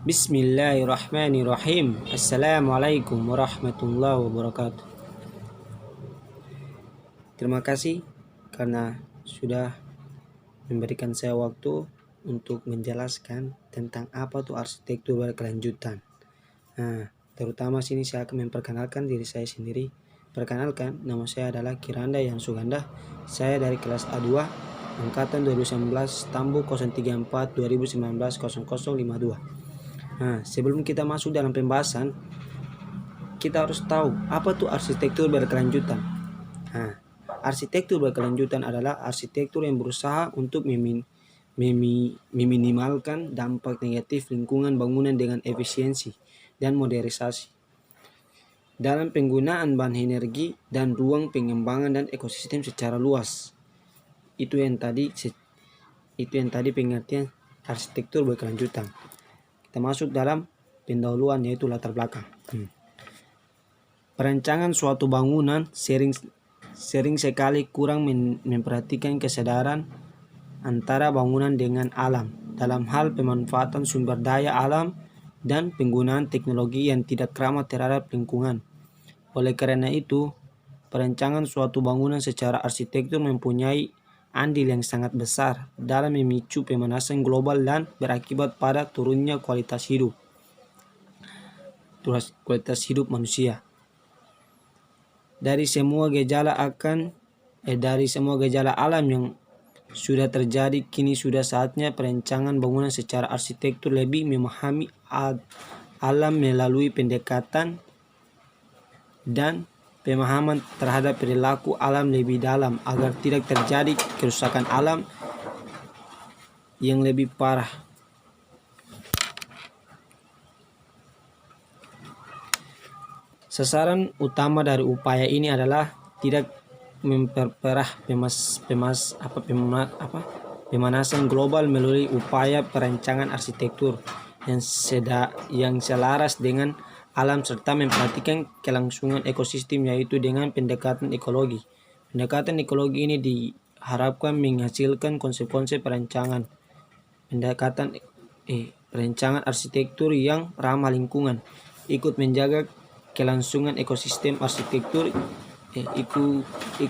Bismillahirrahmanirrahim. Assalamualaikum warahmatullahi wabarakatuh. Terima kasih karena sudah memberikan saya waktu untuk menjelaskan tentang apa tuh arsitektur berkelanjutan. Nah, terutama sini saya akan memperkenalkan diri saya sendiri. Perkenalkan, nama saya adalah Kiranda yang Suganda. Saya dari kelas A2, angkatan 2019, Tambu 034 2019 0052. Nah, sebelum kita masuk dalam pembahasan, kita harus tahu apa tuh arsitektur berkelanjutan. Nah, arsitektur berkelanjutan adalah arsitektur yang berusaha untuk meminimalkan dampak negatif lingkungan bangunan dengan efisiensi dan modernisasi dalam penggunaan bahan energi dan ruang pengembangan dan ekosistem secara luas. Itu yang tadi pengertian arsitektur berkelanjutan. Kita masuk dalam pendahuluan, yaitu latar belakang. Perancangan suatu bangunan sering sekali kurang memperhatikan kesadaran antara bangunan dengan alam dalam hal pemanfaatan sumber daya alam dan penggunaan teknologi yang tidak ramah terhadap lingkungan. Oleh karena itu, perancangan suatu bangunan secara arsitektur mempunyai andil yang sangat besar dalam memicu pemanasan global dan berakibat pada turunnya kualitas hidup manusia. Dari semua gejala alam yang sudah terjadi, kini sudah saatnya perancangan bangunan secara arsitektur lebih memahami alam melalui pendekatan dan pemahaman terhadap perilaku alam lebih dalam agar tidak terjadi kerusakan alam yang lebih parah. Sasaran utama dari upaya ini adalah tidak memperparah pemanasan global melalui upaya perancangan arsitektur yang selaras dengan alam serta memperhatikan kelangsungan ekosistem, yaitu dengan pendekatan ekologi. Pendekatan ekologi ini diharapkan menghasilkan konsep-konsep perancangan arsitektur yang ramah lingkungan, ikut menjaga kelangsungan ekosistem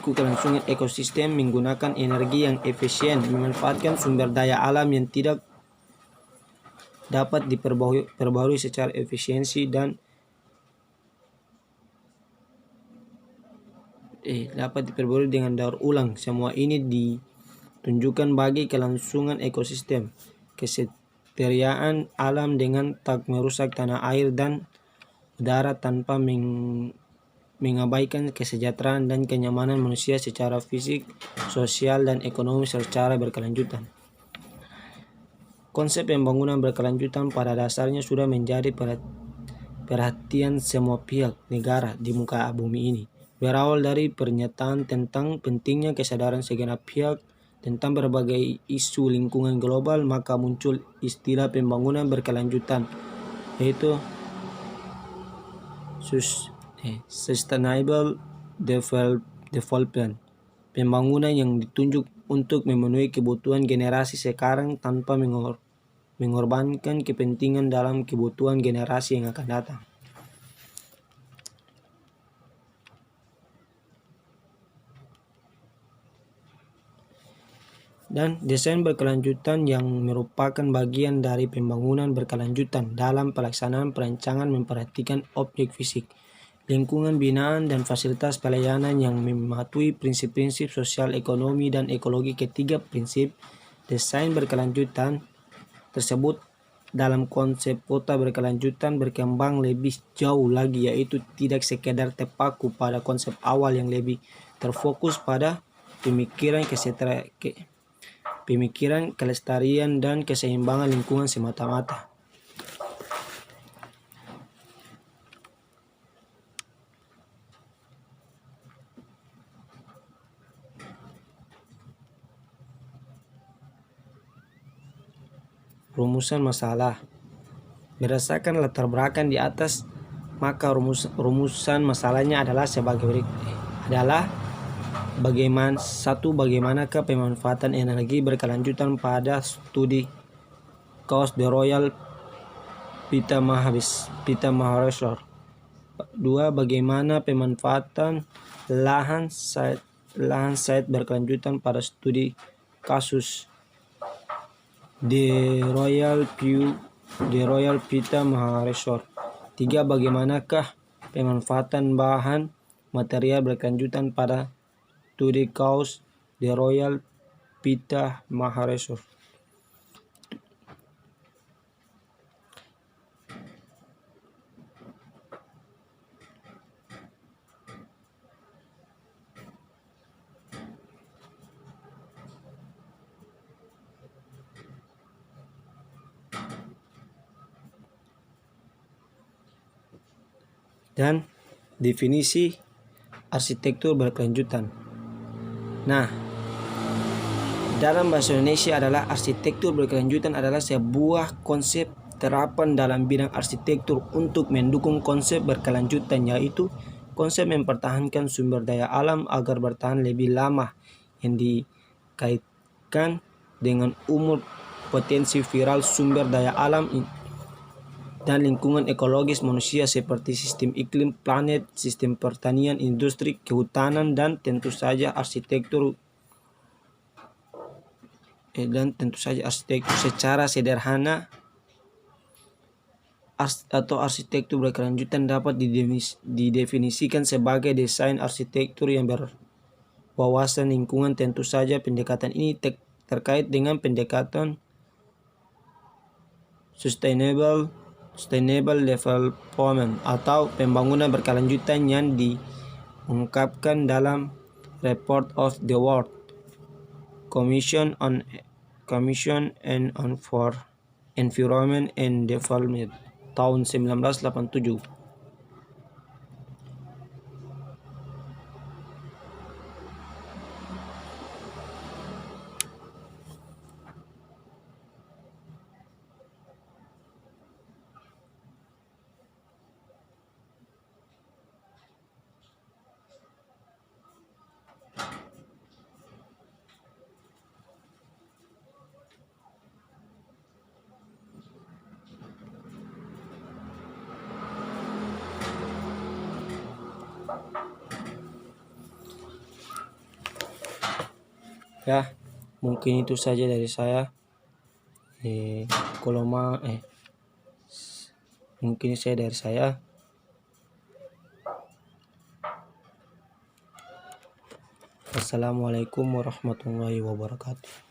kelangsungan ekosistem menggunakan energi yang efisien, memanfaatkan sumber daya alam yang tidak dapat diperbarui secara efisiensi dan dapat diperbarui dengan daur ulang. Semua ini ditunjukkan bagi kelangsungan ekosistem, kesejahteraan alam dengan tak merusak tanah air dan udara tanpa mengabaikan kesejahteraan dan kenyamanan manusia secara fisik, sosial, dan ekonomi secara berkelanjutan. Konsep pembangunan berkelanjutan pada dasarnya sudah menjadi perhatian semua pihak negara di muka bumi ini. Berawal dari pernyataan tentang pentingnya kesadaran segenap pihak tentang berbagai isu lingkungan global, maka muncul istilah pembangunan berkelanjutan, yaitu Sustainable Development, pembangunan yang ditunjuk untuk memenuhi kebutuhan generasi sekarang tanpa mengorbankan kepentingan dalam kebutuhan generasi yang akan datang. Dan desain berkelanjutan yang merupakan bagian dari pembangunan berkelanjutan dalam pelaksanaan perancangan memperhatikan objek fisik, lingkungan binaan, dan fasilitas pelayanan yang mematuhi prinsip-prinsip sosial, ekonomi, dan ekologi. Ketiga prinsip desain berkelanjutan tersebut dalam konsep kota berkelanjutan berkembang lebih jauh lagi, yaitu tidak sekedar terpaku pada konsep awal yang lebih terfokus pada pemikiran kelestarian dan keseimbangan lingkungan semata-mata. Rumusan masalah. Berdasarkan latar belakang di atas, maka rumusan masalahnya adalah sebagai berikut. Bagaimanakah pemanfaatan energi berkelanjutan pada studi Cause the Royal Pita Mahareshwar. 2. Bagaimana pemanfaatan lahan site berkelanjutan pada studi kasus The Royal Pita Mahareshwar. 3. Bagaimanakah pemanfaatan bahan material berkelanjutan pada studi kasus The Royal Pita Mahareshwar. Dan definisi arsitektur berkelanjutan. Nah, dalam bahasa Indonesia adalah arsitektur berkelanjutan adalah sebuah konsep terapan dalam bidang arsitektur untuk mendukung konsep berkelanjutan, yaitu konsep mempertahankan sumber daya alam agar bertahan lebih lama yang dikaitkan dengan umur potensi viral sumber daya alam dan lingkungan ekologis manusia seperti sistem iklim, planet, sistem pertanian, industri, kehutanan, dan tentu saja arsitektur secara sederhana. Arsitektur berkelanjutan dapat didefinisikan sebagai desain arsitektur yang berwawasan lingkungan. Tentu saja pendekatan ini terkait dengan pendekatan sustainable development atau pembangunan berkelanjutan yang diungkapkan dalam Report of the World Commission on for Environment and Development tahun 1987. Ya, mungkin itu saja dari saya. Mungkin saya dari saya. Assalamualaikum warahmatullahi wabarakatuh.